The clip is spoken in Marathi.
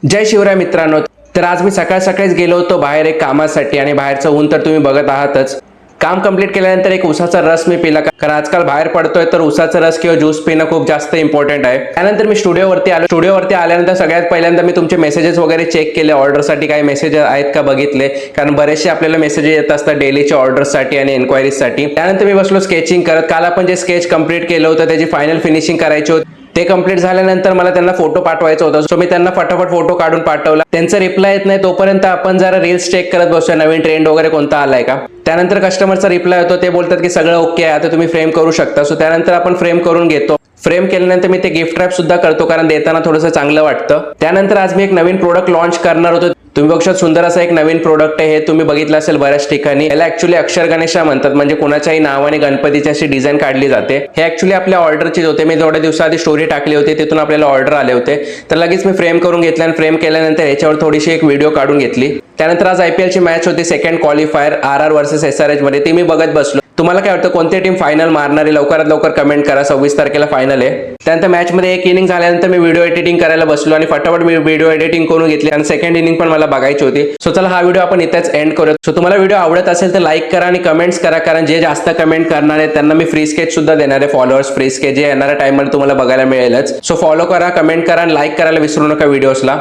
जय शिवराय मित्रांनो. तर आज मी सकाळ सकाळीच गेलो होतो बाहेर एक कामासाठी आणि बाहेरचं ऊन तर तुम्ही बघत आहातच. काम कंप्लीट केल्यानंतर एक उसाचा रस मी पिला, कारण आजकाल बाहेर पडतोय तर उसाचा रस किंवा ज्यूस पिणं खूप जास्त इम्पॉर्टंट आहे. त्यानंतर मी स्टुडिओवरती आलो. स्टुडिओवरती आल्यानंतर सगळ्यात पहिल्यांदा मी तुमचे मेसेजेस वगैरे चेक केले, ऑर्डरसाठी काही मेसेज आहेत का बघितले, कारण बरेचसे आपल्याला मेसेजेस येत असतात डेलीच्या ऑर्डरसाठी आणि एन्क्वायरीजसाठी. त्यानंतर मी बसलो स्केचिंग करत. काल आपण जे स्केच कंप्लीट केलं होतं त्याची फायनल फिनिशिंग करायची होती. ते कंप्लीट झाल्यानंतर मला त्यांना फोटो पाठवायचा होता, सो मी त्यांना फटाफट फोटो काढून पाठवला. त्यांचा रिप्लाय येत नाही तोपर्यंत आपण जरा रील्स चेक करत बसूया, नवीन ट्रेंड वगैरे कोणता आलाय का. त्यानंतर कस्टमरचा रिप्लाय होतो, ते बोलतात की सगळं ओके आहे, आता तुम्ही फ्रेम करू शकता. सो त्यानंतर आपण फ्रेम करून घेतो. फ्रेम केल्यानंतर मी ते गिफ्ट रॅप सुद्धा करतो, कारण देताना थोडंसं चांगलं वाटतं. त्यानंतर आज मी एक नवीन प्रोडक्ट लॉन्च करणार होतो. तुम्ही बघशात सुंदर असं एक नवीन प्रोडक्ट आहे. हे तुम्ही बघितलं असेल बऱ्याच ठिकाणी. याला ऍक्च्युली अक्षर गणेशा म्हणतात, म्हणजे कोणाच्याही नावाने गणपतीची अशी डिझाईन काढली जाते. हे ऍक्च्युली आपल्या ऑर्डरचीच होते. मी थोड्या दिवसाआधी स्टोरी टाकली होती, तिथून आपल्याला ऑर्डर आले होते. तर लगेच मी फ्रेम करून घेतलं आणि फ्रेम केल्यानंतर याच्यावर थोडीशी एक व्हिडिओ काढून घेतली. त्यानंतर आज IPL ची मॅच होती, second qualifier RR versus SRH मध्ये. ती मी बघत बसलो. तुम्हाला काय वाटतं, कोणती टीम फायनल मारणारी? लवकरात लवकर कमेंट करा. 26 तारखेला फायनल आहे. त्यानंतर मॅच मध्ये एक इनिंग झाल्यानंतर मी व्हिडिओ एडिटिंग करायला बसलो आणि फटाफट मी व्हिडिओ एडिटिंग करून घेतली, आणि सेकंड इनिंग पण मला बघायची होती. सो चला हा व्हिडिओ आपण इथेच एंड करूया. सो तुम्हाला व्हिडिओ आवडत असेल तर लाईक करा आणि कमेंट्स करा, कारण जे जास्त कमेंट करणार आहेत त्यांना मी फ्री स्केच सुद्धा देणार आहे. फॉलोअर्स फ्री स्केच जे येणाऱ्या टाइममध्ये तुम्हाला बघायला मिळेलच. सो फॉलो करा, कमेंट करा आणि लाईक करायला विसरू नका व्हिडिओसला.